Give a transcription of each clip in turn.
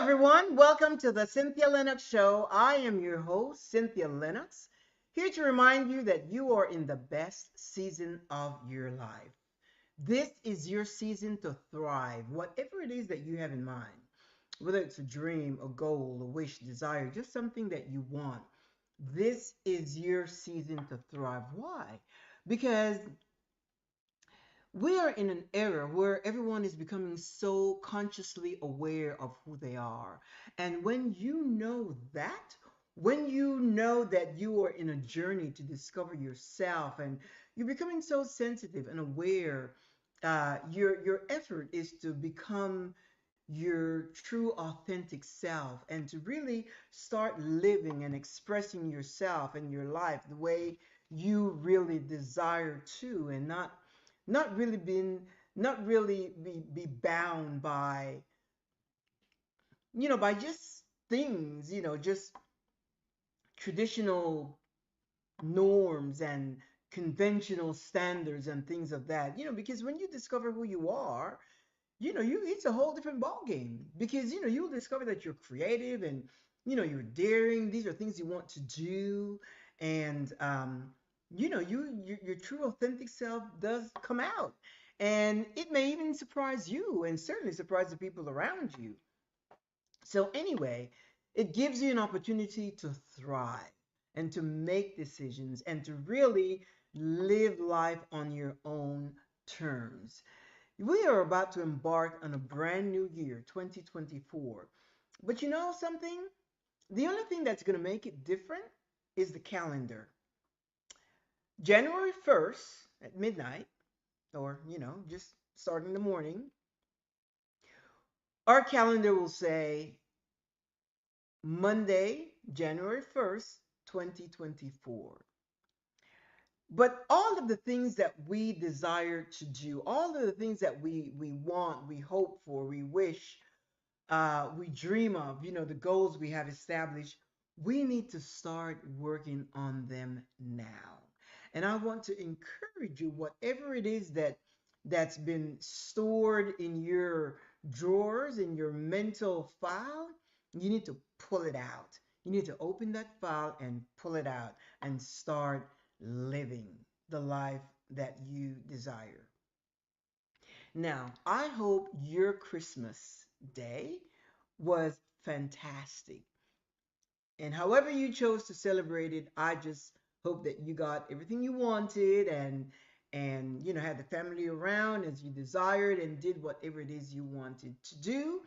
everyone. Welcome to the Cynthia Linox Show. I am your host, Cynthia Linox, here to remind you that you are in the best season of your life. This is your season to thrive, whatever it is that you have in mind, whether it's a dream, a goal, a wish, desire, just something that you want. This is your season to thrive. Why? Because we are in an era where everyone is becoming so consciously aware of who they are. And when you know that you are in a journey to discover yourself and you're becoming so sensitive and aware, your effort is to become your true authentic self and to really start living and expressing yourself and your life the way you really desire to, and not really being not really be bound by by just things, just traditional norms and conventional standards and things of that, because when you discover who you are, you it's a whole different ball game, because you'll discover that you're creative and you're daring. These are things you want to do, and your true authentic self does come out, and it may even surprise you and certainly surprise the people around you. So anyway, it gives you an opportunity to thrive and to make decisions and to really live life on your own terms. We are about to embark on a brand new year, 2024. But you know something? The only thing that's going to make it different is the calendar. January 1st at midnight, or, just starting in the morning, our calendar will say Monday, January 1st, 2024. But all of the things that we desire to do, all of the things that we want, we hope for, we wish, we dream of, the goals we have established, we need to start working on them now. And I want to encourage you, whatever it is that's been stored in your drawers, in your mental file, you need to pull it out. You need to open that file and pull it out and start living the life that you desire. Now, I hope your Christmas day was fantastic. And however you chose to celebrate it, I just hope that you got everything you wanted, and had the family around as you desired and did whatever it is you wanted to do.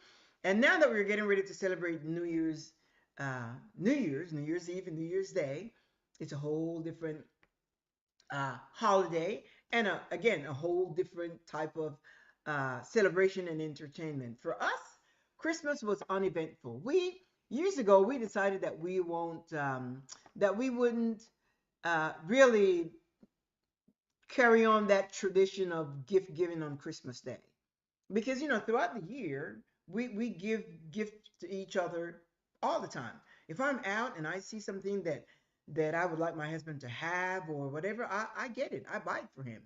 And now that we're getting ready to celebrate New Year's Eve and New Year's Day, it's a whole different holiday, and again, a whole different type of celebration and entertainment. For us, Christmas was uneventful. We Years ago we decided that we wouldn't really carry on that tradition of gift giving on Christmas Day, because throughout the year we give gifts to each other all the time. If I'm out and I see something that I would like my husband to have or whatever, I get it. I buy it for him,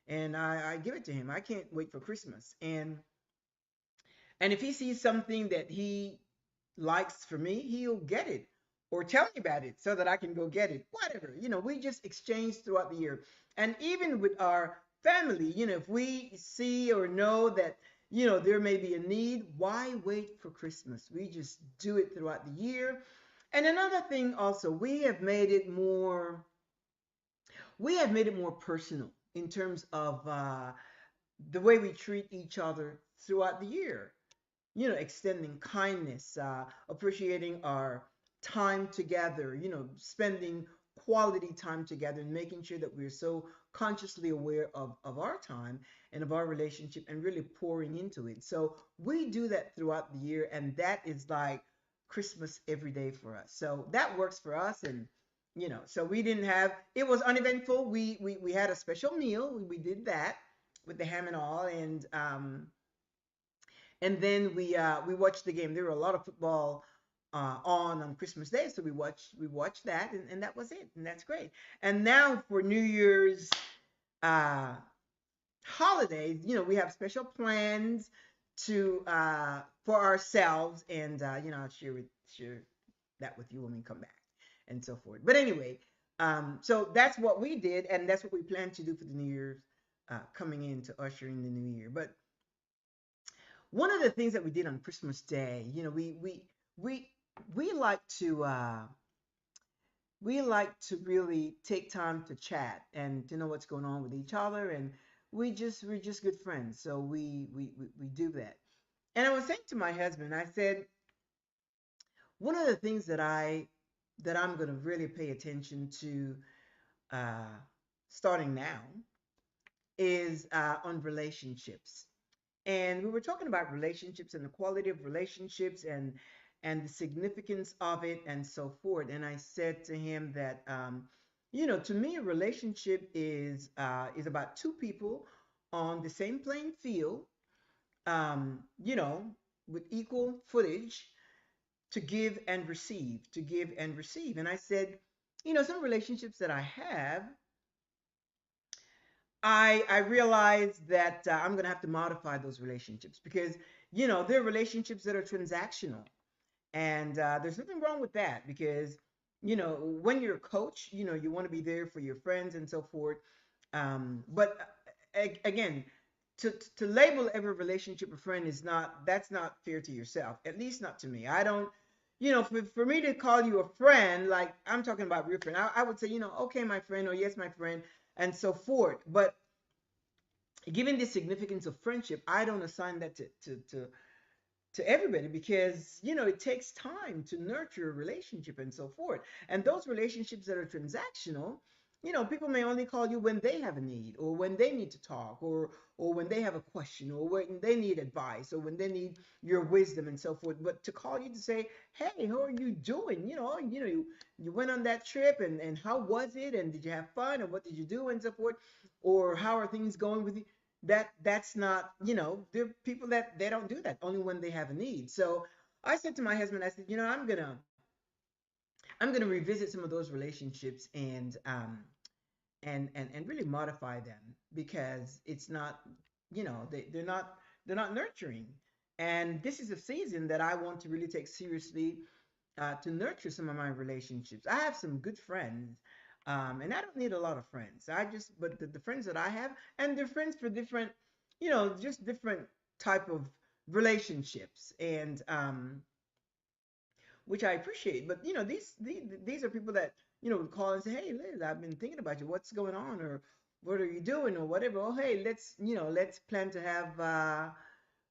and I give it to him. I can't wait for Christmas. And if he sees something that he likes for me, he'll get it or tell me about it so that I can go get it. Whatever. We just exchange throughout the year. And even with our family, if we see or know that, there may be a need, why wait for Christmas? We just do it throughout the year. And another thing also, we have made it more personal in terms of the way we treat each other throughout the year. Extending kindness, appreciating our time together, spending quality time together, and making sure that we're so consciously aware of our time and of our relationship and really pouring into it. So we do that throughout the year, and that is like Christmas every day for us. So that works for us. And so we didn't have it was uneventful. We had a special meal. We did that with the ham and all, and then we watched the game. There were a lot of football on Christmas Day, so we watched that, and that was it, and that's great. And now for New Year's uh, holidays, we have special plans to for ourselves, and I'll share that with you when we come back and so forth. But anyway, so that's what we did, and that's what we plan to do for the New Year's coming in to usher in the new year. But one of the things that we did on Christmas Day, we we like to we like to really take time to chat and to know what's going on with each other, and we're just good friends, so we do that. And I was saying to my husband, I said, one of the things that I'm going to really pay attention to uh, starting now is on relationships. And we were talking about relationships and the quality of relationships, and the significance of it and so forth. And I said to him that to me a relationship is about two people on the same playing field, um, you know, with equal footage to give and receive, to give and receive. And I said, some relationships that I have, I realized that I'm going to have to modify those relationships because, there are relationships that are transactional. And there's nothing wrong with that because, when you're a coach, you want to be there for your friends and so forth. But again, to label every relationship a friend that's not fair to yourself, at least not to me. I don't, for me to call you a friend, like I'm talking about real friend, I would say, okay, my friend, or yes, my friend, and so forth. But given the significance of friendship, I don't assign that to everybody because it takes time to nurture a relationship and so forth. And those relationships that are transactional, people may only call you when they have a need, or when they need to talk, or when they have a question, or when they need advice, or when they need your wisdom and so forth. But to call you to say, hey, how are you doing, you went on that trip, and how was it, and did you have fun, and what did you do and so forth, or how are things going with you, that's not, there are people that they don't do that, only when they have a need. So I said to my husband, I said, I'm gonna revisit some of those relationships, and really modify them because it's not, they're not nurturing. And this is a season that I want to really take seriously, to nurture some of my relationships. I have some good friends, and I don't need a lot of friends. But the friends that I have, and they're friends for different, just different type of relationships, and which I appreciate. But these are people that would call and say, "Hey, Liz, I've been thinking about you. What's going on, or what are you doing, or whatever? Oh, hey, let's plan to have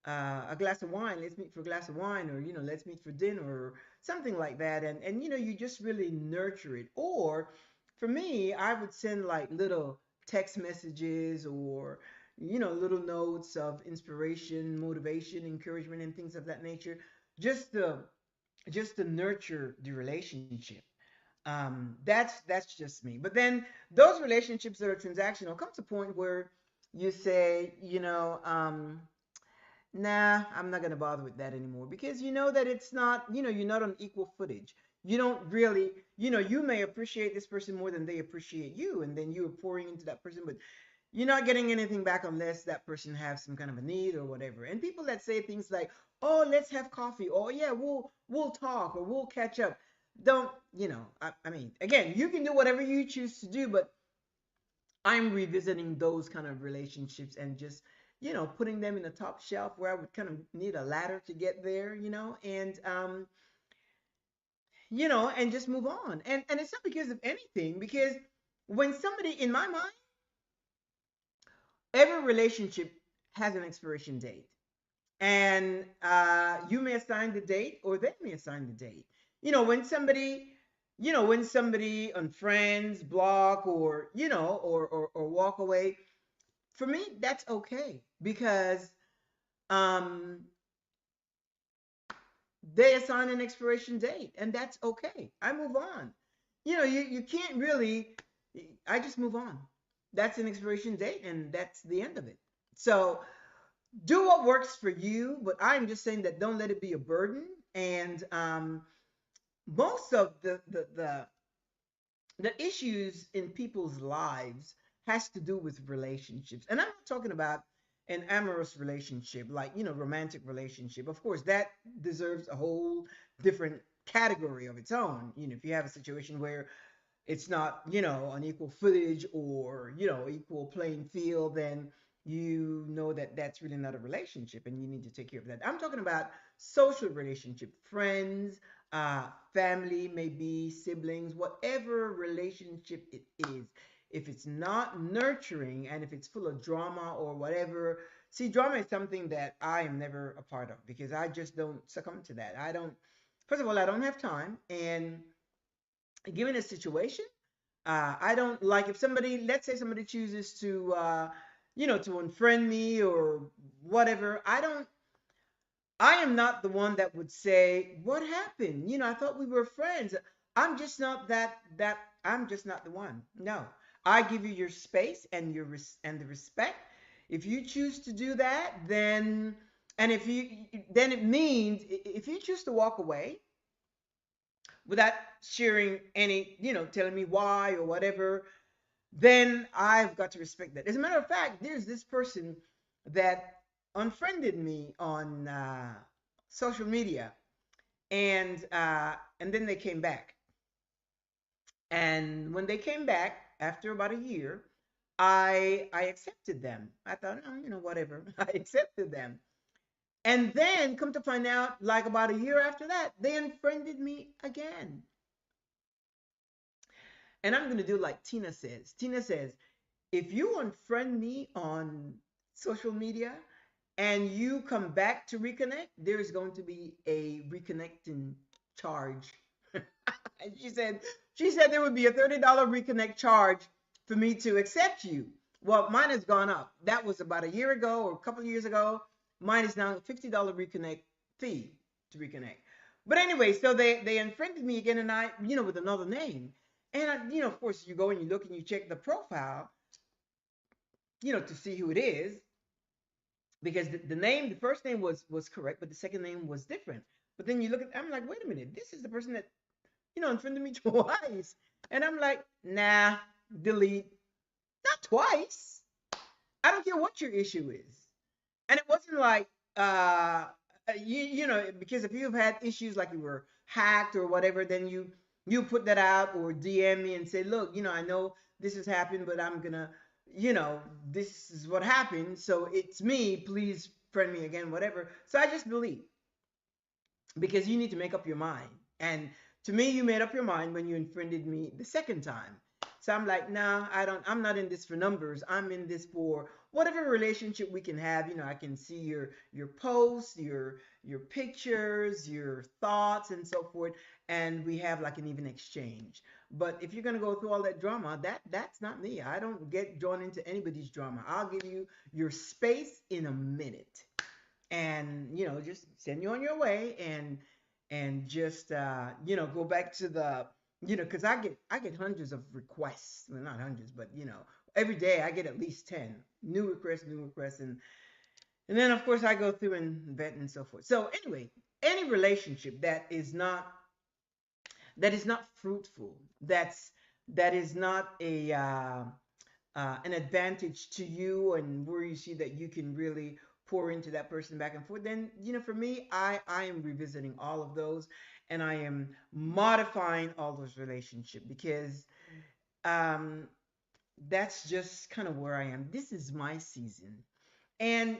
a glass of wine. Let's meet for a glass of wine, or let's meet for dinner, or something like that." And you just really nurture it. Or for me, I would send like little text messages, or little notes of inspiration, motivation, encouragement, and things of that nature, just to just to nurture the relationship. That's just me. But then those relationships that are transactional comes to a point where you say, nah, I'm not going to bother with that anymore because you know that it's not, you're not on equal footage. You don't really, you may appreciate this person more than they appreciate you, and then you're pouring into that person, but you're not getting anything back unless that person has some kind of a need or whatever. And people that say things like, "Oh, let's have coffee," or "Yeah, we'll talk," or "We'll catch up," don't, I mean, again, you can do whatever you choose to do, but I'm revisiting those kind of relationships and just, putting them in the top shelf where I would kind of need a ladder to get there, and just move on. And it's not because of anything, because when somebody, in my mind, every relationship has an expiration date. And you may assign the date, or they may assign the date. When somebody on friends block, or or walk away, for me that's okay because um they assign an expiration date, and that's okay. I move on. You can't really, I just move on. That's an expiration date, and that's the end of it. So do what works for you, but I'm just saying that don't let it be a burden. And most of the issues in people's lives has to do with relationships. And I'm not talking about, an amorous relationship, like, romantic relationship, of course, that deserves a whole different category of its own. If you have a situation where it's not, an equal footage or, equal playing field, then you know that that's really not a relationship and you need to take care of that. I'm talking about social relationship, friends, family, maybe siblings, whatever relationship it is. If it's not nurturing and if it's full of drama or whatever, see, drama is something that I am never a part of because I just don't succumb to that. I don't, first of all, I don't have time. And given a situation, I don't like if somebody, let's say somebody chooses to, to unfriend me or whatever. I am not the one that would say, what happened? I thought we were friends. I'm just not I'm just not the one. No, I give you your space and and the respect. If you choose to do that, and if you, then it means if you choose to walk away, without sharing any, telling me why or whatever, then I've got to respect that. As a matter of fact, there's this person that unfriended me on social media, and then they came back. And when they came back after about a year, I accepted them. I thought, oh, whatever. I accepted them. And then come to find out, like about a year after that, they unfriended me again. And I'm going to do like Tina says. Tina says, if you unfriend me on social media and you come back to reconnect, there is going to be a reconnecting charge. And she said there would be a $30 reconnect charge for me to accept you. Well, mine has gone up. That was about a year ago or a couple of years ago. Mine is now a $50 reconnect fee to reconnect. But anyway, so they unfriended me again, and I, with another name. And I, of course, you go and you look and you check the profile, to see who it is, because the name, the first name was correct, but the second name was different. But then you look at, I'm like, wait a minute, this is the person that, unfriended me twice, and I'm like, nah, delete, not twice. I don't care what your issue is. And it wasn't like, because if you've had issues like you were hacked or whatever, then you put that out or DM me and say, look, I know this has happened, but I'm gonna, this is what happened, so it's me, please friend me again, whatever. So I just delete, because you need to make up your mind. And to me, you made up your mind when you unfriended me the second time. So I'm like, nah, I'm not in this for numbers. I'm in this for whatever relationship we can have. I can see your posts, your pictures, your thoughts, and so forth, and we have like an even exchange. But if you're gonna go through all that drama, that's not me. I don't get drawn into anybody's drama. I'll give you your space in a minute, and just send you on your way, and just go back to the, because I get hundreds of requests, well, not hundreds, but every day I get at least 10 new requests, and then of course I go through and vet and so forth. So anyway, any relationship that is not fruitful, that is not an advantage to you, and where you see that you can really pour into that person back and forth, then for me, I am revisiting all of those, and I am modifying all those relationships, because um that's just kind of where I am. This is my season. And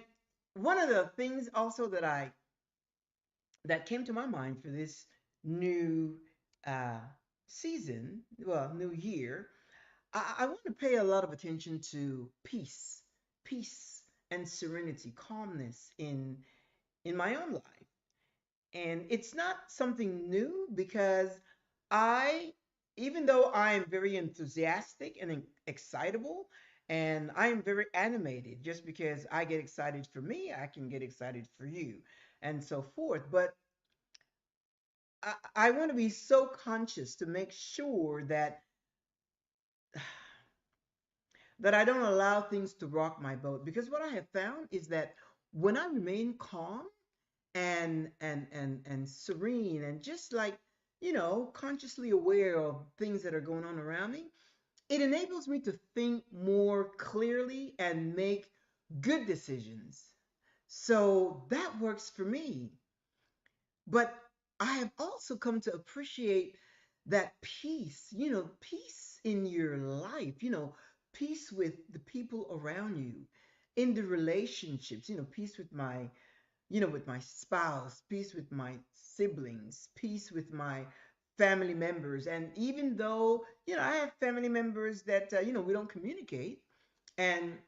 one of the things also that came to my mind for this new uh season, well, new year, I want to pay a lot of attention to peace and serenity, calmness in my own life. And it's not something new, because I, even though I am very enthusiastic and excitable, and I am very animated, just because I get excited for me, I can get excited for you, and so forth. But I want to be so conscious to make sure that I don't allow things to rock my boat. Because what I have found is that when I remain calm and serene, and just like, consciously aware of things that are going on around me, it enables me to think more clearly and make good decisions. So that works for me. But I have also come to appreciate that peace, peace in your life, peace with the people around you, in the relationships, peace with my spouse, peace with my siblings, peace with my family members. And even though, I have family members that, we don't communicate, and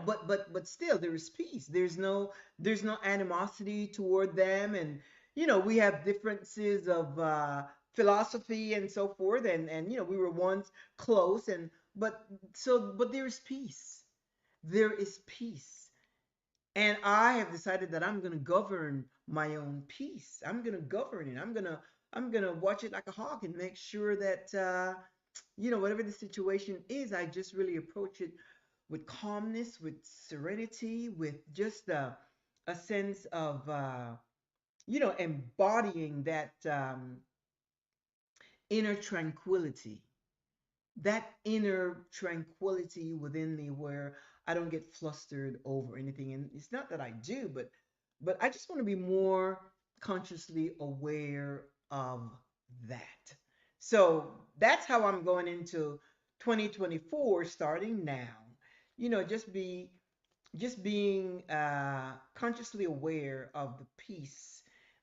but still there is peace. There's no animosity toward them, and we have differences of philosophy and so forth, and we were once close, and but there is peace. There is peace. And I have decided that I'm going to govern my own peace. I'm going to govern it. I'm going to watch it like a hawk and make sure that whatever the situation is, I just really approach it with calmness, with serenity, with just a sense of embodying that inner tranquility, that inner tranquility within me where I don't get flustered over anything. And it's not that I do, but I just want to be more consciously aware of that. So that's how I'm going into 2024 starting now. Just being consciously aware of the peace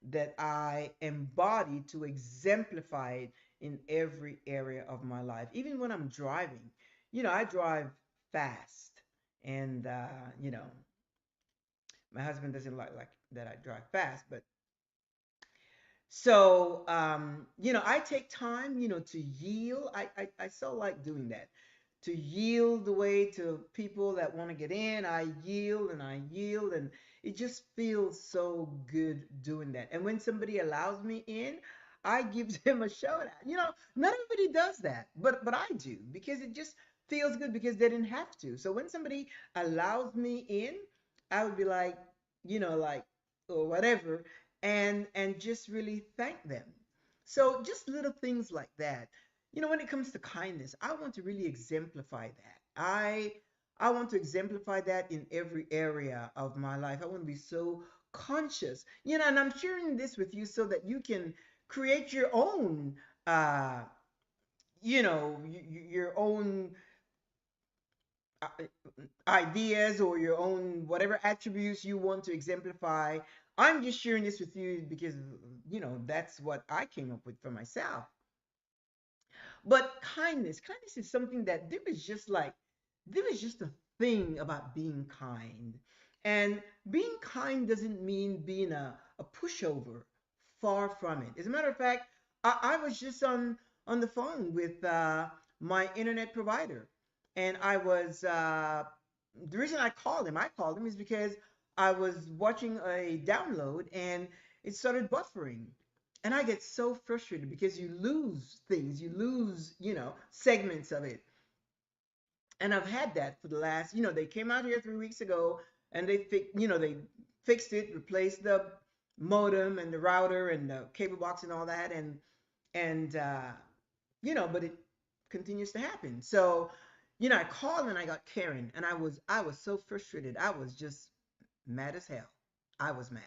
that I embody to exemplify it in every area of my life. Even when I'm driving, I drive fast, and my husband doesn't like that I drive fast, but so, I take time, to yield. I so like doing that. To yield the way to people that want to get in. I yield and I yield, and it just feels so good doing that. And when somebody allows me in, I give them a shout out. Not everybody does that, but I do, because it just feels good because they didn't have to. So when somebody allows me in, I would be like, like, or whatever, and just really thank them. So just little things like that. When it comes to kindness, I want to really exemplify that. I want to exemplify that in every area of my life. I want to be so conscious. And I'm sharing this with you so that you can create your own uh your own uh, ideas, or your own whatever attributes you want to exemplify. I'm just sharing this with you because that's what I came up with for myself. But kindness is something that there is just a thing about being kind. And being kind doesn't mean being a pushover. Far from it. As a matter of fact, I was just on the phone with my internet provider, and the reason I called him is because I was watching a download and it started buffering, and I get so frustrated because you lose things, you lose, segments of it. And I've had that for the last, they came out here 3 weeks ago, and they fixed it, replaced the modem and the router and the cable box and all that, and but it continues to happen. So, I called and I got Karen, and I was so frustrated. I was just mad as hell. I was mad.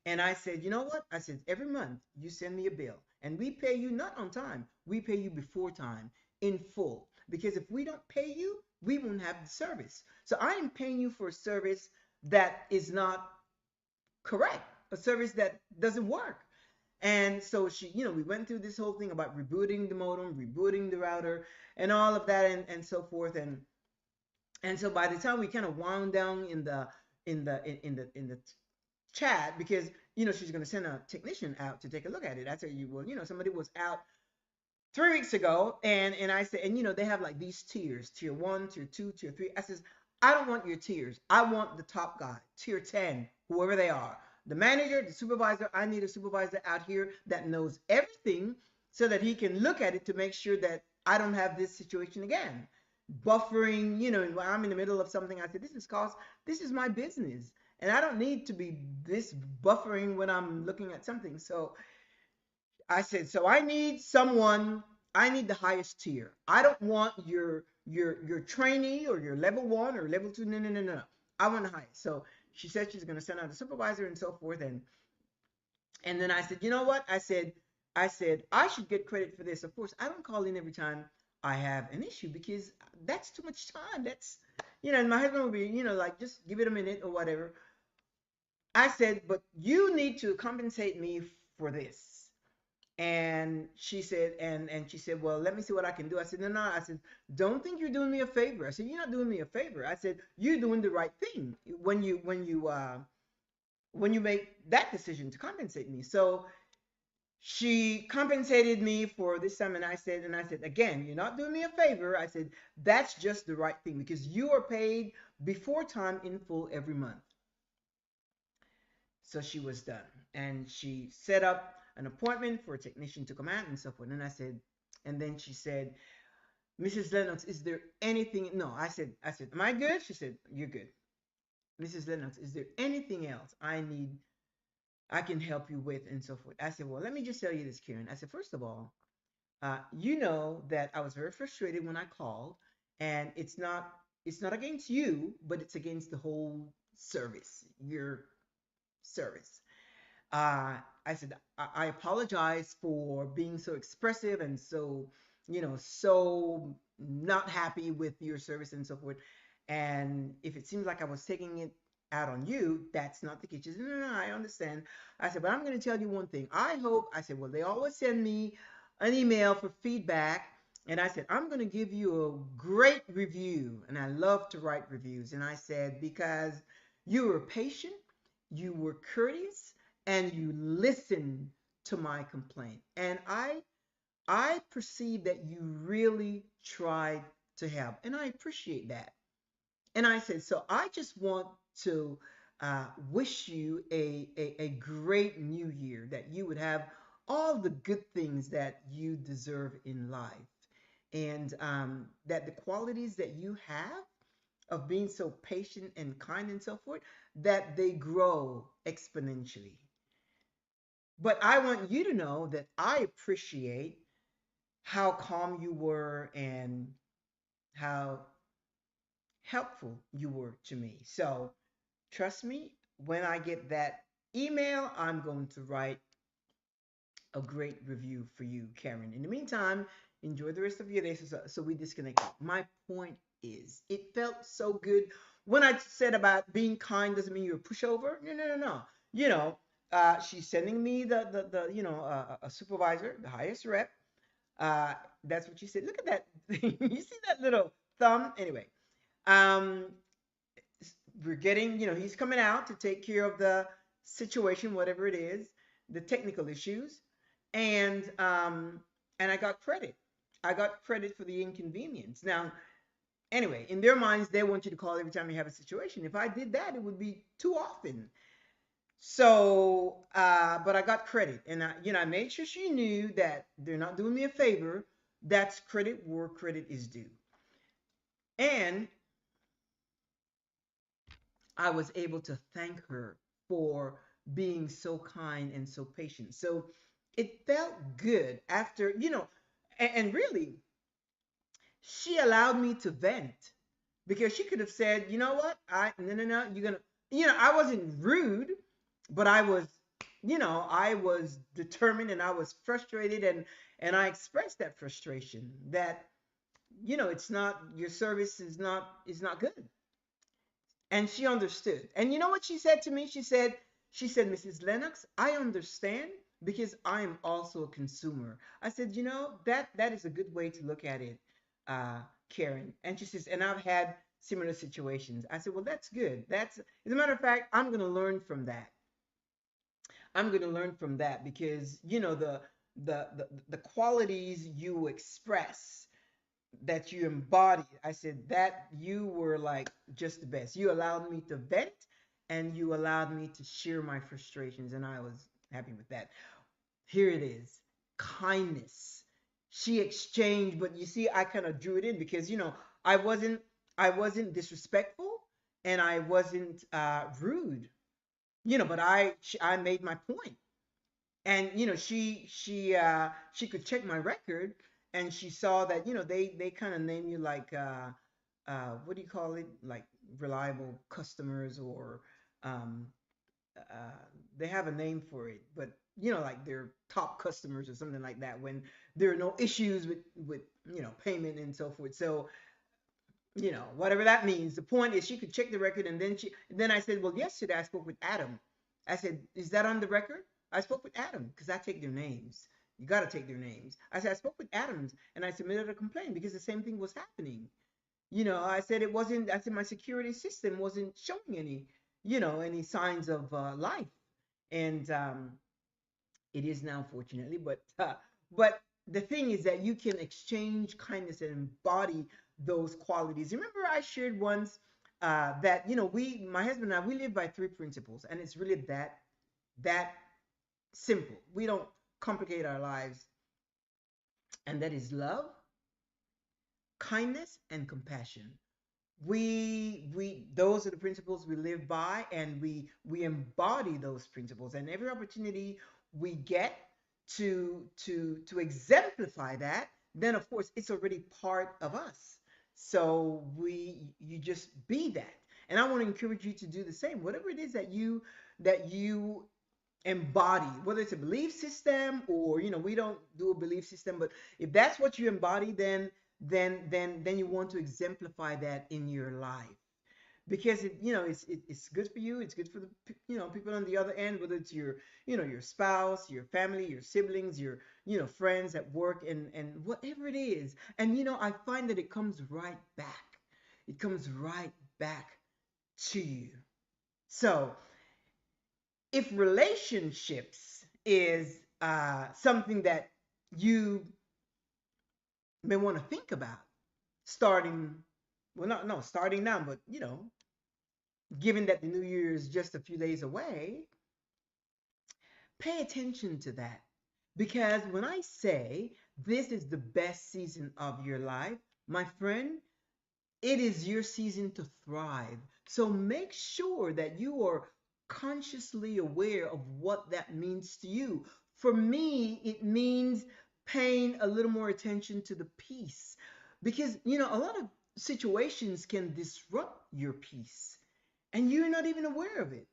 And I said, you know what? I said, every month you send me a bill, and we pay you not on time, we pay you before time in full. Because if we don't pay you, we won't have the service. So I am paying you for a service that is not correct, a service that doesn't work. And so we went through this whole thing about rebooting the modem, rebooting the router, and all of that, and so forth. And so by the time we kind of wound down in the chat, because she's going to send a technician out to take a look at it. I said, well, somebody was out 3 weeks ago, and I said, and they have like these tiers: tier one, tier two, tier three. I says, I don't want your tiers. I want the top guy, tier 10, whoever they are, the manager, the supervisor. I need a supervisor out here that knows everything, so that he can look at it to make sure that I don't have this situation again. Buffering, when I'm in the middle of something, I said, this is my business, and I don't need to be this buffering when I'm looking at something. So I said, so I need the highest tier. I don't want your trainee or your level one or level two. No, no, no, no, no. I want to hire. So she said she's going to send out a supervisor and so forth. And then I said, you know what? I said I should get credit for this. Of course, I don't call in every time I have an issue because that's too much time. That's, and my husband would be, like, just give it a minute or whatever. I said, but you need to compensate me for this. And she said, and she said, well, let me see what I can do. I said, no, no. I said, don't think you're doing me a favor. I said, you're not doing me a favor. I said, you're doing the right thing when you make that decision to compensate me. So she compensated me for this time, and I said, again, you're not doing me a favor. I said, that's just the right thing because you are paid before time in full every month. So she was done. And she set up an appointment for a technician to come out and so forth. And I said, and then she said, Mrs. Lennox, is there anything? No, I said, am I good? She said, you're good. Mrs. Lennox, is there anything else I can help you with and so forth? I said, well, let me just tell you this, Karen. I said, first of all, you know that I was very frustrated when I called, and it's not against you, but it's against the whole service, your service. I said, I apologize for being so expressive and so, so not happy with your service and so forth. And if it seems like I was taking it out on you, that's not the case. She said, no, no, I understand. I said, but I'm going to tell you one thing. I said, well, they always send me an email for feedback. And I said, I'm going to give you a great review. And I love to write reviews. And I said, because you were patient, you were courteous, and you listened to my complaint. And I perceive that you really tried to help. And I appreciate that. And I said, so I just want to wish you a great new year, that you would have all the good things that you deserve in life. And that the qualities that you have of being so patient and kind and so forth, that they grow exponentially. But I want you to know that I appreciate how calm you were and how helpful you were to me. So trust me, when I get that email, I'm going to write a great review for you, Karen. In the meantime, enjoy the rest of your day. So we disconnected. My point is, it felt so good. When I said about being kind doesn't mean you're a pushover. No, no, no, no. You know, she's sending me a supervisor, the highest rep. Uh, that's what she said. Look at that. You see that little thumb? Anyway, um, we're getting, he's coming out to take care of the situation, whatever it is, the technical issues, and I got credit. I got credit for the inconvenience. Now, anyway, in their minds, they want you to call every time you have a situation. If I did that, it would be too often. So, but I got credit, and I made sure she knew that they're not doing me a favor. That's credit where credit is due. And I was able to thank her for being so kind and so patient. So it felt good after, and really, she allowed me to vent because she could have said, you know what, no, no, no, you're gonna, I wasn't rude, but I was determined and I was frustrated, and I expressed that frustration that, it's not, your service is not good. And she understood. And you know what she said to me? She said, Mrs. Lennox, I understand because I am also a consumer. I said, that is a good way to look at it, uh, Karen. And she says, and I've had similar situations. I said, well, that's good. As a matter of fact, I'm going to learn from that. I'm going to learn from that because, the qualities you express, that you embodied. I said that you were like just the best. You allowed me to vent and you allowed me to share my frustrations, and I was happy with that. Here it is, kindness. She exchanged, but you see, I kind of drew it in because I wasn't I wasn't disrespectful and I wasn't rude, but I made my point, and she could check my record, and she saw that, they kind of name you like, what do you call it, like reliable customers, or um, uh, they have a name for it, but like they're top customers or something like that, when there are no issues with payment and so forth. So whatever that means. The point is she could check the record, and then I said, well, yesterday I spoke with Adam. I said, is that on the record? I spoke with Adam because I take their names. You got to take their names. I said, I spoke with Adams and I submitted a complaint because the same thing was happening. I said it wasn't, I said my security system wasn't showing any signs of life. And it is now, fortunately, but the thing is that you can exchange kindness and embody those qualities. Remember, I shared once that my husband and I, we live by three principles, and it's really that simple. We don't complicate our lives, and that is love, kindness, and compassion. We those are the principles we live by, and we embody those principles, and every opportunity we get to exemplify that, then of course it's already part of us. So you just be that. And I want to encourage you to do the same, whatever it is that you embody, whether it's a belief system, or we don't do a belief system, but if that's what you embody, then you want to exemplify that in your life, because it's good for you, it's good for the people on the other end, whether it's your spouse, your family, your siblings, your friends at work, and whatever it is. And I find that it comes right back. It comes right back to you. So if relationships is something that you may want to think about starting, well, not no starting now, but given that the new year is just a few days away, pay attention to that. Because when I say this is the best season of your life, my friend, it is your season to thrive. So make sure that you are consciously aware of what that means to you. For me, it means paying a little more attention to the peace, because a lot of situations can disrupt your peace and you're not even aware of it.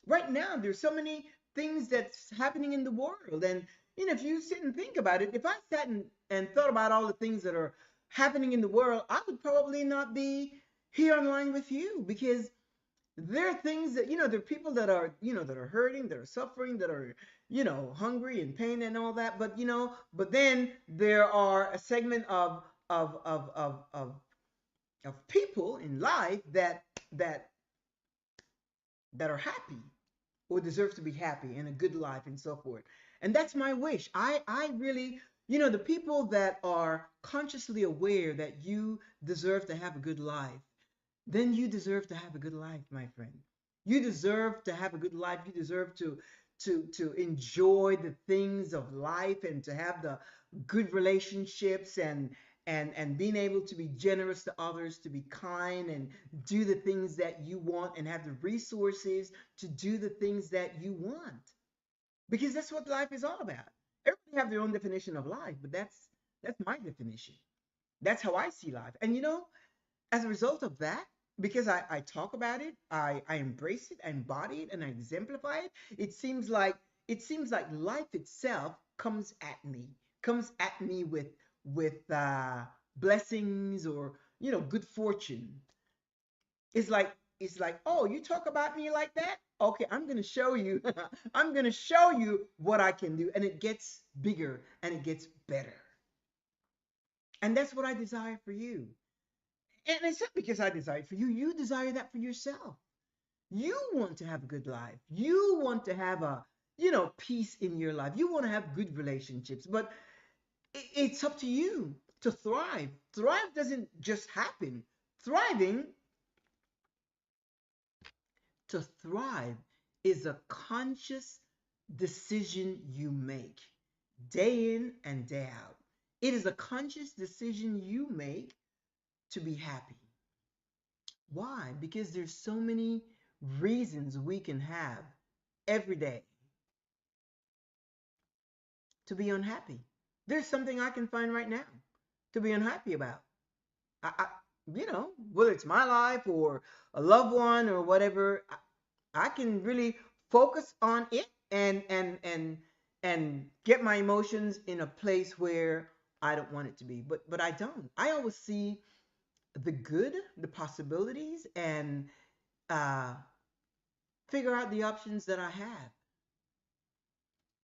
Right now, there's so many things that's happening in the world, and if you sit and think about it, if I sat and thought about all the things that are happening in the world, I would probably not be here online with you, because there are things that there are people that are that are hurting, that are suffering, that are hungry and pain and all that. But but then there are a segment of people in life that that are happy, or deserve to be happy and a good life and so forth. And that's my wish. I really, the people that are consciously aware that you deserve to have a good life, then you deserve to have a good life, my friend. You deserve to have a good life. You deserve to enjoy the things of life, and to have the good relationships, and being able to be generous to others, to be kind, and do the things that you want, and have the resources to do the things that you want, because that's what life is all about. Everybody have their own definition of life, but that's my definition. That's how I see life. And as a result of that, because I talk about it, I embrace it, I embody it, and I exemplify it, it seems like life itself comes at me with blessings, or good fortune. It's like, oh, you talk about me like that? Okay, I'm gonna show you. I'm gonna show you what I can do, and it gets bigger and it gets better. And that's what I desire for you. And it's not because I desire it for you. You desire that for yourself. You want to have a good life. You want to have peace in your life. You want to have good relationships. But it's up to you to thrive. Thrive doesn't just happen. Thriving, to thrive, is a conscious decision you make day in and day out. It is a conscious decision you make to be happy. Why? Because there's so many reasons we can have every day to be unhappy. There's something I can find right now to be unhappy about. I whether it's my life or a loved one or whatever, I can really focus on it and get my emotions in a place where I don't want it to be. But I don't. I always see the good, the possibilities, and uh, figure out the options that I have.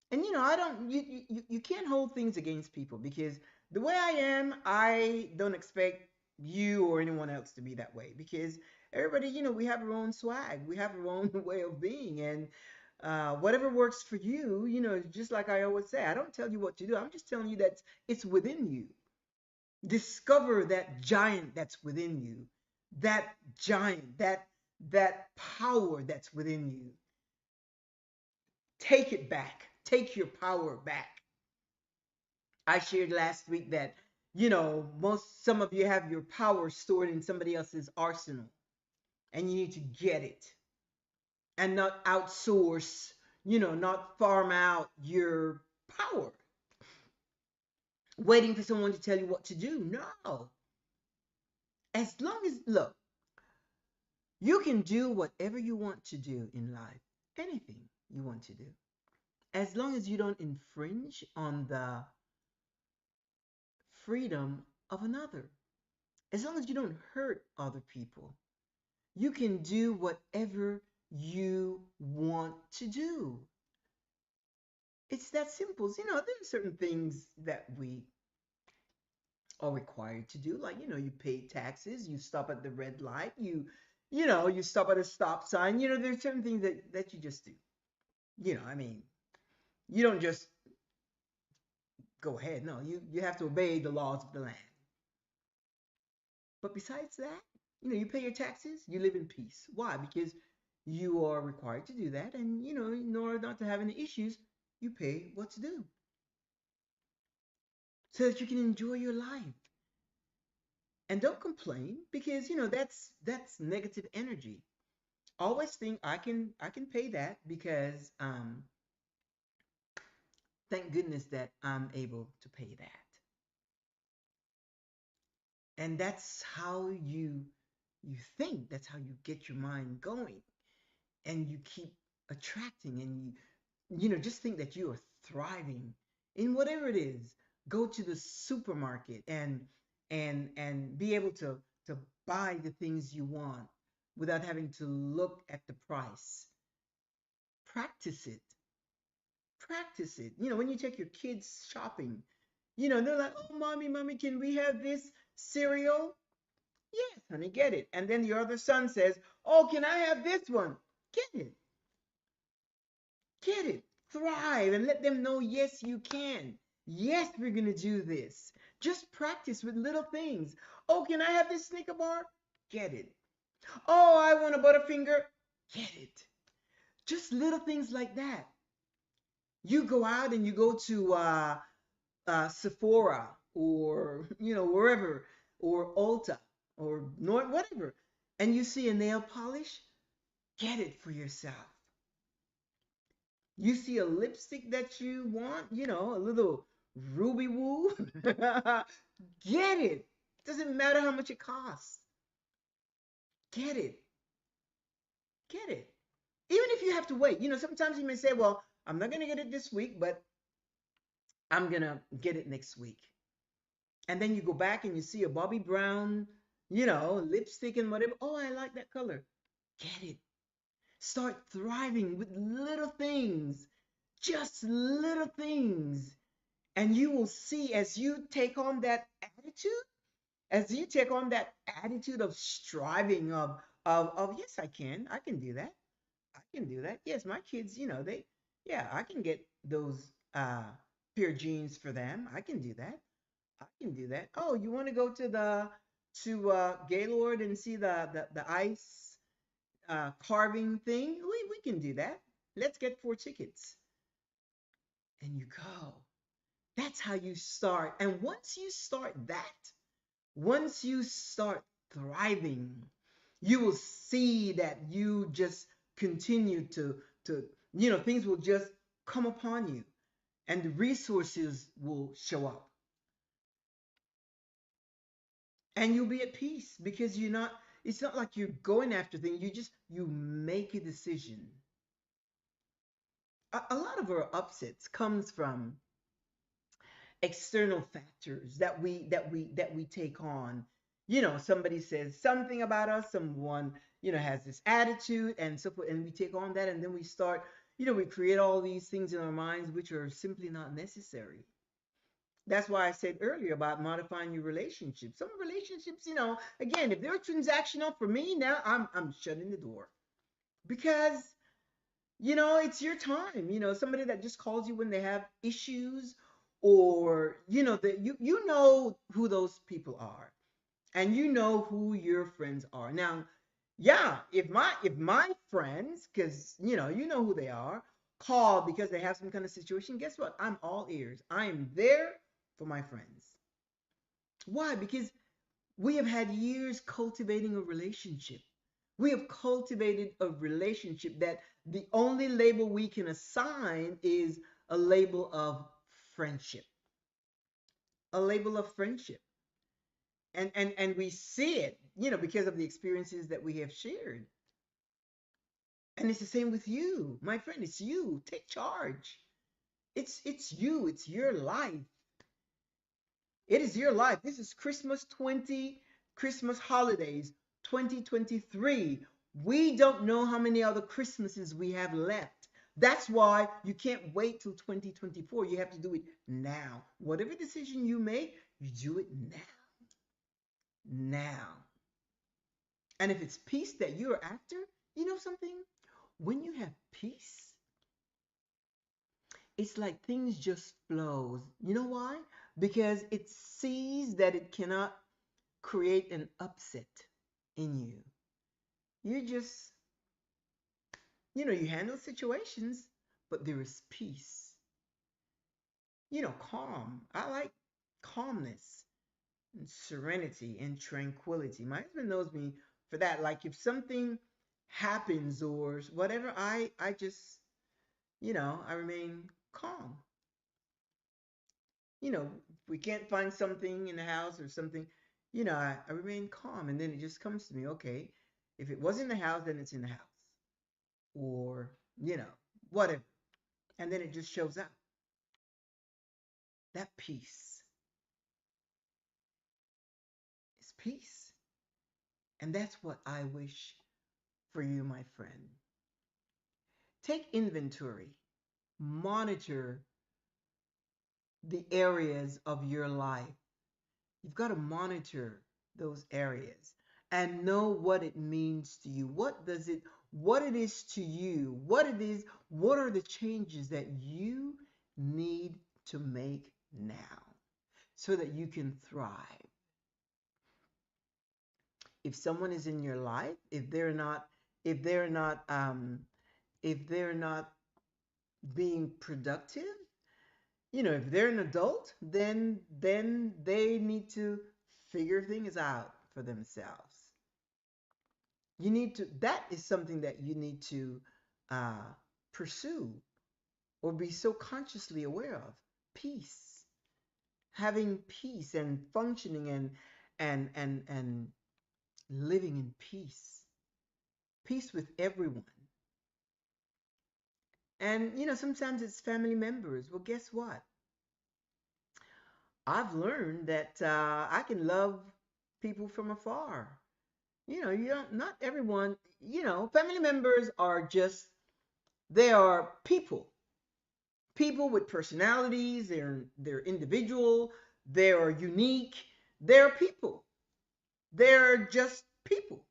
And I don't. You can't hold things against people because the way I am, I don't expect you or anyone else to be that way because everybody, we have our own swag, we have our own way of being, and whatever works for you, just like I always say, I don't tell you what to do. I'm just telling you that it's within you. Discover that giant that's within you, that giant, that power that's within you. Take it back. Take your power back. I shared last week that, some of you have your power stored in somebody else's arsenal and you need to get it and not outsource, not farm out your power, waiting for someone to tell you what to do. No. As long as, look, you can do whatever you want to do in life, anything you want to do, as long as you don't infringe on the freedom of another. As long as you don't hurt other people, you can do whatever you want to do. It's that simple. There are certain things that we are required to do, like you pay taxes, you stop at the red light, you stop at a stop sign. There's certain things that you just do. I mean, you don't just go ahead. No, you have to obey the laws of the land. But besides that, you pay your taxes, you live in peace. Why? Because you are required to do that. And, in order not to have any issues, you pay what's due so that you can enjoy your life. And don't complain because, that's negative energy. Always think I can pay that because thank goodness that I'm able to pay that. And that's how you think. That's how you get your mind going. And you keep attracting and just think that you are thriving in whatever it is. Go to the supermarket and be able to buy the things you want without having to look at the price. Practice it. Practice it. When you take your kids shopping, they're like, "Oh, mommy, can we have this cereal?" Yes, honey, get it. And then your other son says, "Oh, can I have this one?" Get it. Get it. Thrive and let them know, yes, you can. Yes, we're going to do this. Just practice with little things. Oh, can I have this Snicker bar? Get it. Oh, I want a Butterfinger. Get it. Just little things like that. You go out and you go to Sephora or, wherever, or Ulta or whatever, and you see a nail polish, get it for yourself. You see a lipstick that you want, a little ruby woo, get it. Doesn't matter how much it costs. Get it. Get it. Even if you have to wait, sometimes you may say, well, I'm not going to get it this week, but I'm going to get it next week. And then you go back and you see a Bobby Brown, lipstick and whatever. Oh, I like that color. Get it. Start thriving with little things, just little things. And you will see as you take on that attitude, as you take on that attitude of striving, of yes, I can do that. I can do that. Yes, my kids, yeah, I can get those pair of jeans for them. I can do that. I can do that. Oh, you want to go to Gaylord and see the ice carving thing? We can do that. Let's get 4 tickets. And you go. That's how you start. And once you start that, once you start thriving, you will see that you just continue to things will just come upon you. and the resources will show up, and you'll be at peace because you're not, it's not like you're going after things, you make a decision. A lot of our upsets comes from external factors that we take on. Somebody says something about us, someone has this attitude and so forth, and we take on that, and then we start, we create all these things in our minds which are simply not necessary. That's why I said earlier about modifying your relationships. Some relationships, again, if they're transactional, for me now, I'm shutting the door, because it's your time. Somebody that just calls you when they have issues, or that you know who those people are, and you know who your friends are. Now, yeah, if my friends, because you know who they are, call because they have some kind of situation, guess what? I'm all ears. I am there for my friends. Why? Because we have had years cultivating a relationship. We have cultivated a relationship that the only label we can assign is a label of friendship. A label of friendship. And we see it, because of the experiences that we have shared. And it's the same with you, my friend. It's you. Take charge. It's you. It's your life. It is your life. This is Christmas holidays 2023. We don't know how many other Christmases we have left. That's why you can't wait till 2024. You have to do it now. Whatever decision you make, you do it now. Now. And if it's peace that you're after, you know something? When you have peace, it's like things just flows. You know why? Because it sees that it cannot create an upset in you. You just, you handle situations, but there is peace. Calm. I like calmness and serenity and tranquility. My husband knows me for that. Like if something happens or whatever, I just, I remain calm. If we can't find something in the house or something, I remain calm. And then it just comes to me, okay, if it was in the house, then it's in the house. Or, whatever. And then it just shows up. That peace is peace. And that's what I wish for you, my friend. Take inventory, monitor the areas of your life. You've got to monitor those areas and know what it means to you. What it is to you, what are the changes that you need to make now so that you can thrive. If someone is in your life, if they're not, if they're not being productive, if they're an adult, then they need to figure things out for themselves. That is something that you need to uh, pursue or be so consciously aware of. Peace, having peace and functioning and living in peace with everyone. And sometimes it's family members. Well, guess what? I've learned that I can love people from afar. You don't, not everyone, family members are just, they are people. People with personalities, they're individual, they're unique, they're people. They're just people.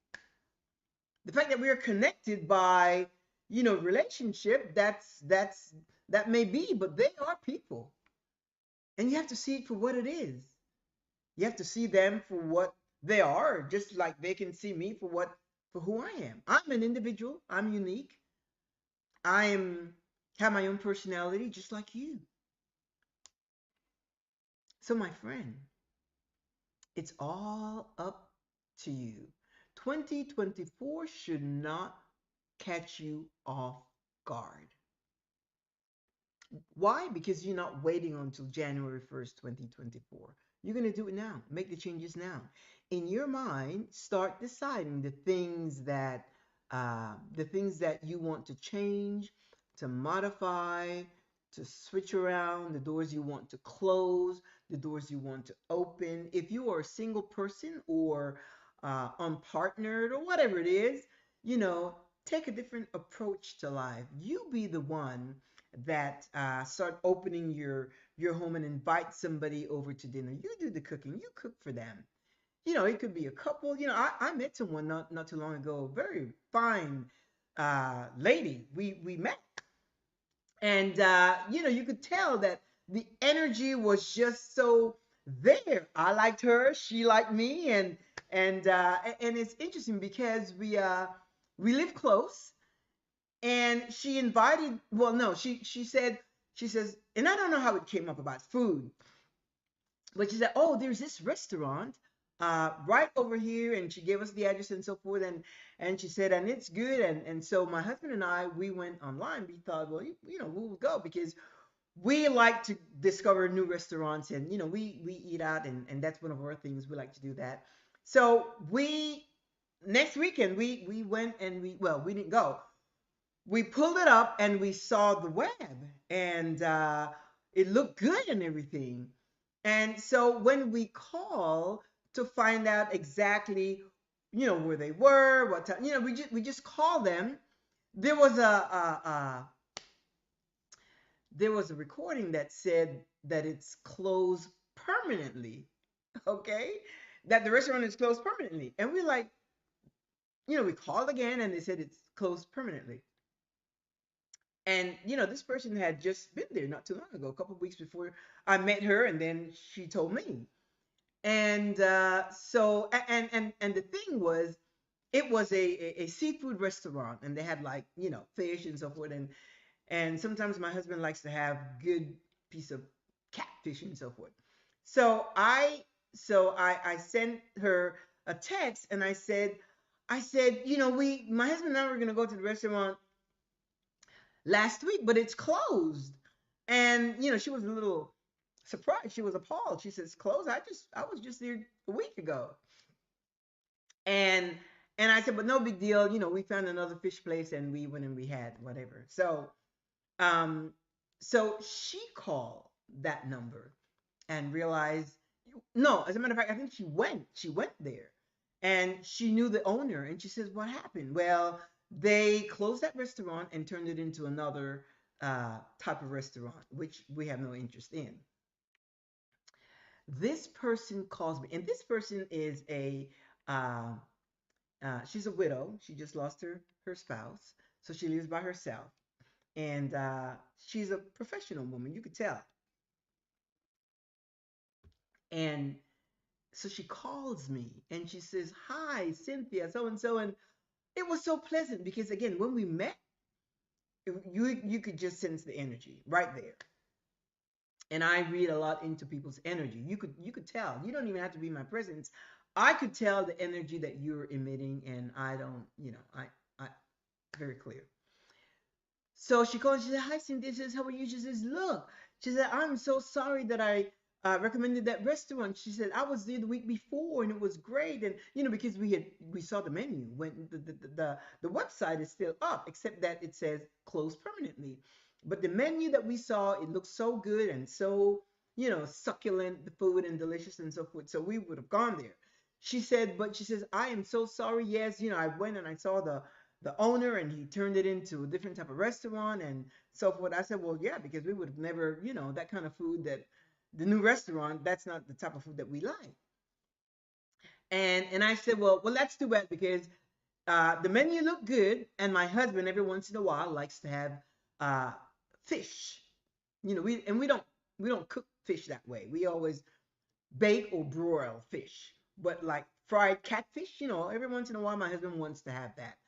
The fact that we are connected by, relationship, that may be, but they are people. And you have to see it for what it is. You have to see them for what they are, just like they can see me for who I am. I'm an individual. I'm unique. I am have my own personality, just like you. So, my friend, it's all up to you. 2024 should not catch you off guard. Why? Because you're not waiting until January 1st, 2024. You're going to do it now. Make the changes now. In your mind, start deciding the things that you want to change, to modify, to switch around, the doors you want to close, the doors you want to open. If you are a single person or unpartnered or whatever it is, you know, take a different approach to life. You be the one that start opening your home and invite somebody over to dinner. You do the cooking. You cook for them. You know, it could be a couple. You know, I met someone not too long ago, a very fine lady. We met, and you know, you could tell that the energy was just so there. I liked her, she liked me, and it's interesting because we live close, and she invited. Well, no, she said she says, and I don't know how it came up about food, but she said, "Oh, there's this restaurant right over here," and she gave us the address and so forth, and she said, "And it's good." And so my husband and I, we went online. We thought, well, you know, we'll go because we like to discover new restaurants, and you know, we eat out, and that's one of our things. We like to do that. So we next weekend we went and we didn't go. We pulled it up and we saw the web, and it looked good and everything. And so when we call to find out exactly, you know, where they were, what time, you know, we just call them. There was there was a recording that said that it's closed permanently. Okay, that the restaurant is closed permanently, and we're like, you know, we called again and they said it's closed permanently. And you know, this person had just been there not too long ago, a couple of weeks before I met her, and then she told me. And and the thing was, it was a seafood restaurant, and they had, like, you know, fish and so forth, and sometimes my husband likes to have good piece of catfish and so forth. So I sent her a text, and I said, you know, my husband and I were gonna go to the restaurant last week, but it's closed. And you know, she was a little surprised. She was appalled. She says, "Closed? I was just there a week ago." And I said, "But no big deal. You know, we found another fish place, and we went and we had whatever." Um, so she called that number and realized, no, as a matter of fact, I think she went there, and she knew the owner, and she says, "What happened?" Well, they closed that restaurant and turned it into another type of restaurant, which we have no interest in. This person calls me, and this person is uh, she's a widow. She just lost her spouse, so she lives by herself, and she's a professional woman. You could tell. And so she calls me and she says, "Hi, Cynthia, so and so," and it was so pleasant because, again, when we met, you could just sense the energy right there. And I read a lot into people's energy. You could tell. You don't even have to be in my presence. I could tell the energy that you're emitting, and I don't, you know, I very clear. So she called. She said, "Hi, Cynthia." She says, "How are you?" She says, "Look." She said, "I'm so sorry that I recommended that restaurant." She said, "I was there the week before and it was great." And you know, because we saw the menu when the website is still up, except that it says closed permanently. But the menu that we saw, it looked so good and so, you know, succulent, the food, and delicious and so forth. So we would have gone there. She said, but she says, "I am so sorry. Yes, you know, I went and I saw the owner, and he turned it into a different type of restaurant and so forth." I said, "Well, yeah, because we would have never, you know, that kind of food, that the new restaurant, that's not the type of food that we like." And I said, "Well, that's too bad because the menu looked good, and my husband every once in a while likes to have uh, fish. You know, we don't cook fish that way. We always bake or broil fish, but like fried catfish, you know, every once in a while my husband wants to have that."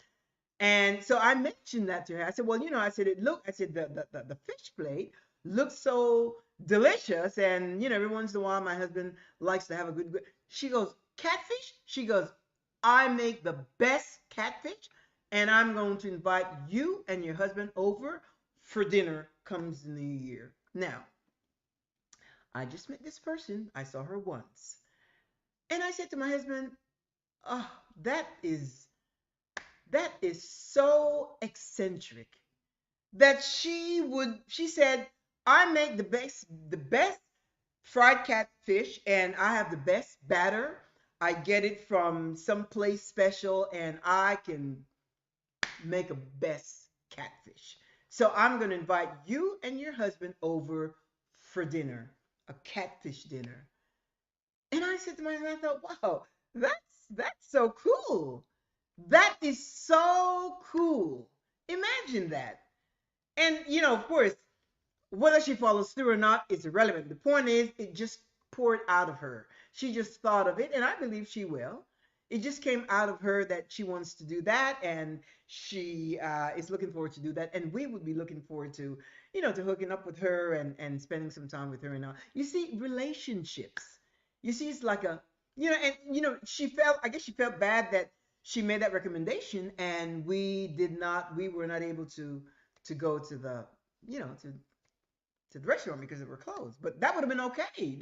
And so I mentioned that to her. I said, "Well, you know," I said, I said, the fish plate looks so delicious. And, you know, every once in a while, my husband likes to have a good." She goes, "Catfish?" She goes, "I make the best catfish, and I'm going to invite you and your husband over for dinner comes the new year. Now, I just met this person. I saw her once. And I said to my husband, oh, that is that is so eccentric that she said, I make the best fried catfish and I have the best batter. I get it from someplace special and I can make a best catfish. So I'm going to invite you and your husband over for dinner, a catfish dinner. And I said to myself, I thought, wow, that's so cool. That is so cool. Imagine that. And of course, whether she follows through or not is irrelevant. The point is, it just poured out of her. She just thought of it, and I believe she will. It just came out of her that she wants to do that, and she is looking forward to do that. And we would be looking forward to, to hooking up with her and spending some time with her. And all. You see, relationships. You see, it's like she felt. I guess she felt bad that she made that recommendation, and we did not. We were not able to go to the to the restaurant because it were closed. But that would have been okay.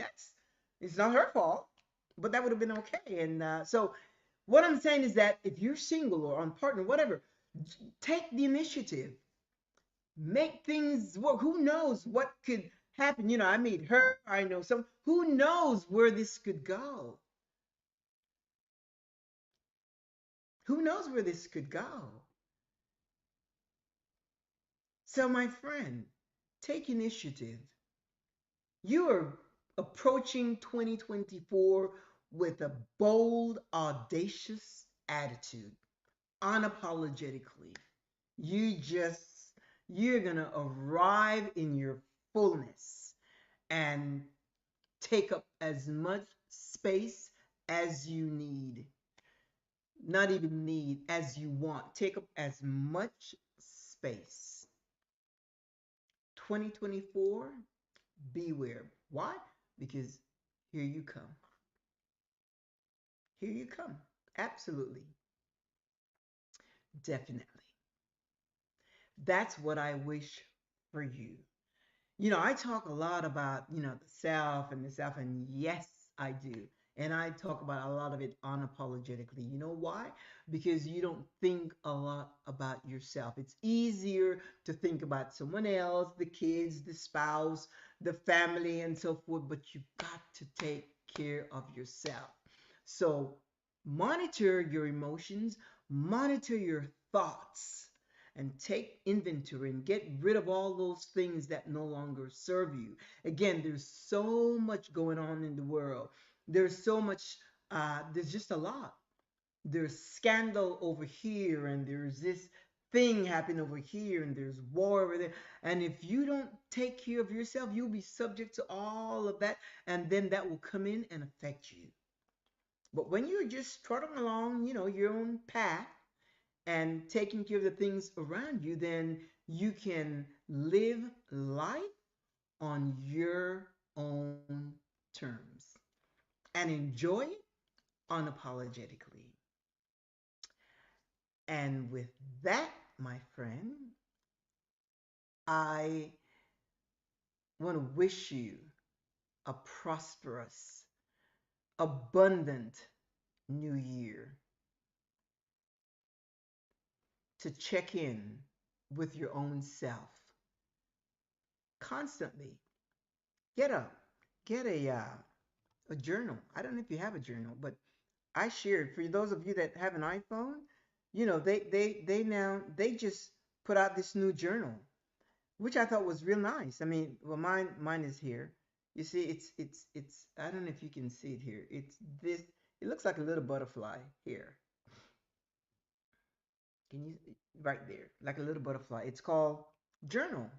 It's not her fault, but that would have been okay. And so, what I'm saying is that if you're single or on partner, whatever, take the initiative, make things work. Who knows what could happen? I meet her. I know some. Who knows where this could go? Who knows where this could go? So, my friend, take initiative. You are approaching 2024 with a bold, audacious attitude, unapologetically. You just, you're going to arrive in your fullness and take up as much space as you need. Not even need, as you want. Take up as much space. 2024, beware. Why? Because here you come. Here you come. Absolutely. Definitely. That's what I wish for you. I talk a lot about, the self and the self, and yes, I do. And I talk about a lot of it unapologetically. You know why? Because you don't think a lot about yourself. It's easier to think about someone else, the kids, the spouse, the family, and so forth, but you've got to take care of yourself. So monitor your emotions, monitor your thoughts, and take inventory and get rid of all those things that no longer serve you. Again, there's so much going on in the world. There's so much, there's just a lot. There's scandal over here, and there's this thing happening over here, and there's war over there. And if you don't take care of yourself, you'll be subject to all of that, and then that will come in and affect you. But when you're just trotting along, your own path, and taking care of the things around you, then you can live life on your own terms and enjoy it unapologetically. And with that, my friend, I want to wish you a prosperous, abundant new year, to check in with your own self constantly. Get a a journal. I don't know if you have a journal, but I shared for those of you that have an iPhone. They just put out this new journal, which I thought was real nice. I mean, well, mine is here. You see, it's. I don't know if you can see it here. It's this. It looks like a little butterfly here. Can you right there, like a little butterfly? It's called journal.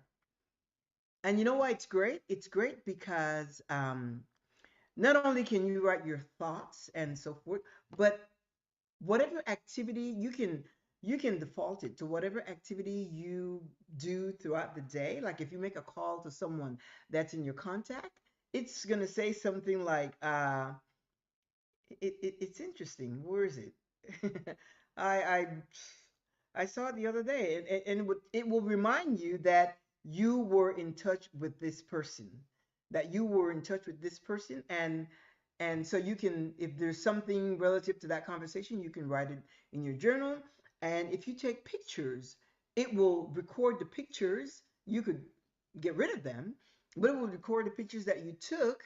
And you know why it's great? It's great because not only can you write your thoughts and so forth, but whatever activity you can default it to whatever activity you do throughout the day. Like if you make a call to someone that's in your contact, it's gonna say something like, it's interesting. Where is it? I I I saw it the other day, and it will remind you that you were in touch with this person, that you were in touch with this person, and so you can, if there's something relative to that conversation, you can write it in your journal. And if you take pictures, it will record the pictures. You could get rid of them, but it will record the pictures that you took,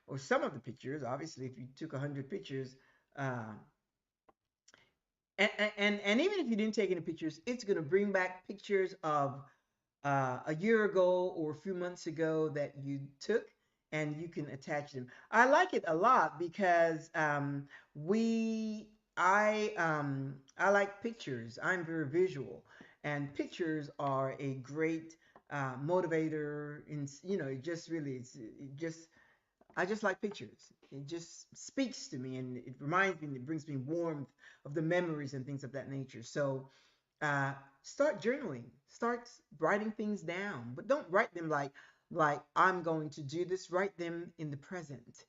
or some of the pictures. Obviously, if you took 100 pictures, uh, and even if you didn't take any pictures, it's going to bring back pictures of a year ago or a few months ago that you took, and you can attach them. I like it a lot because we I like pictures. I'm very visual, and pictures are a great motivator. In it just really it just I just like pictures. It just speaks to me, and it reminds me, and it brings me warmth of the memories and things of that nature. So uh, start journaling, start writing things down, but don't write them like I'm going to do this. Write them in the present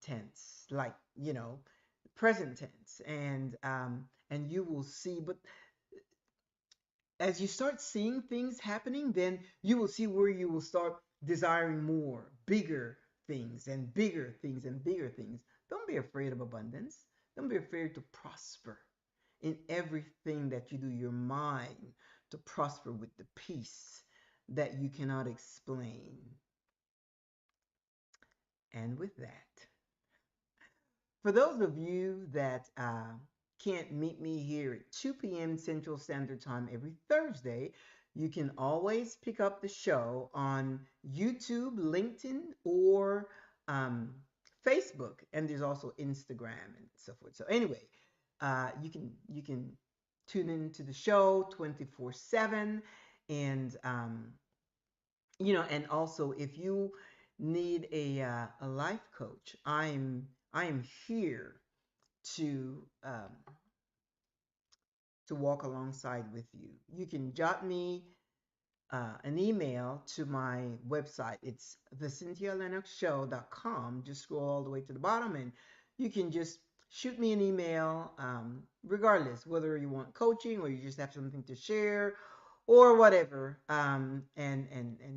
tense, like present tense, and you will see. But as you start seeing things happening, then you will see where you will start desiring more, bigger things, and bigger things, and bigger things. Don't be afraid of abundance. Don't be afraid to prosper in everything that you do. Your mind to prosper with the peace that you cannot explain. And with that, for those of you that can't meet me here at 2 p.m. Central Standard Time every Thursday, you can always pick up the show on YouTube, LinkedIn, or um, Facebook, and there's also Instagram and so forth. So anyway, you can tune into the show 24/7, and and also if you need a life coach, I am here to um, to walk alongside with you. You can jot me an email to my website. It's thecynthialinoxshow.com. Just scroll all the way to the bottom, and you can just shoot me an email, regardless whether you want coaching or you just have something to share or whatever, and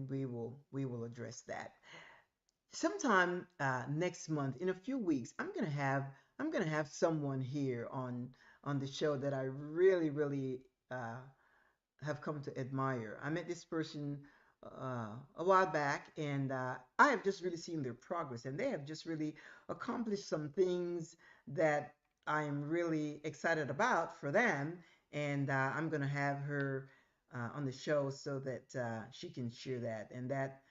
we will address that sometime next month. In a few weeks, I'm gonna have someone here on the show that I really really uh, have come to admire. I met this person a while back, and I have just really seen their progress, and they have just really accomplished some things that I am really excited about for them. And I'm going to have her on the show so that she can share that, and that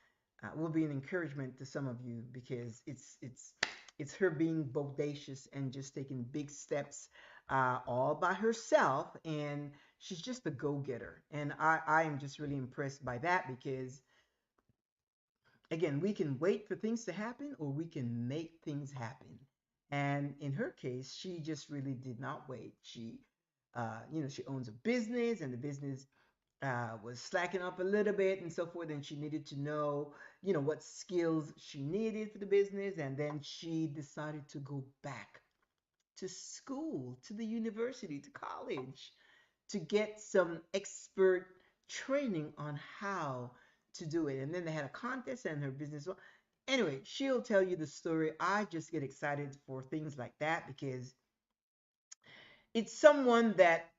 will be an encouragement to some of you, because it's her being bodacious and just taking big steps all by herself, and she's just a go-getter. And I am just really impressed by that, because again, we can wait for things to happen, or we can make things happen. And in her case, she just really did not wait. She owns a business, and the business was slacking up a little bit and so forth, and she needed to know, what skills she needed for the business, and then she decided to go back to school, to the university, to college, to get some expert training on how to do it. And then they had a contest, and her business. Anyway, she'll tell you the story. I just get excited for things like that, because it's someone that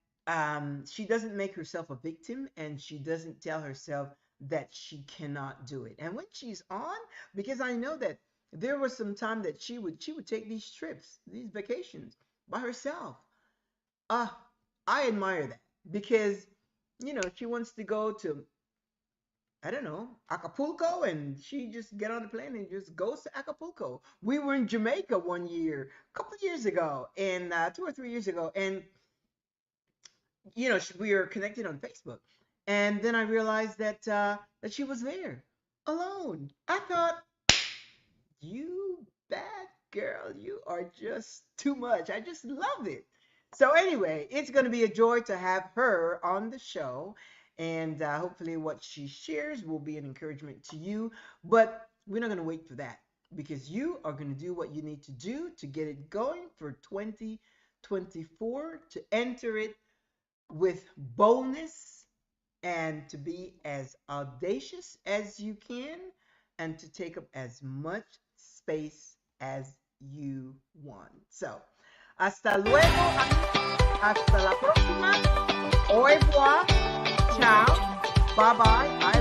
she doesn't make herself a victim, and she doesn't tell herself that she cannot do it. And when she's on, because I know that there was some time that she would take these trips, these vacations by herself. Uh, I admire that, because she wants to go to, I don't know, Acapulco, and she just get on the plane and just goes to Acapulco. We were in Jamaica one year, a couple of years ago, and 2 or 3 years ago, and we were connected on Facebook, and then I realized that she was there alone. I thought, you bad girl, you are just too much. I just love it. So anyway, it's going to be a joy to have her on the show, and hopefully what she shares will be an encouragement to you. But we're not going to wait for that, because you are going to do what you need to do to get it going for 2024, to enter it with boldness and to be as audacious as you can and to take up as much space as you want. So, hasta luego, hasta la próxima. Au revoir. Ciao. Bye bye.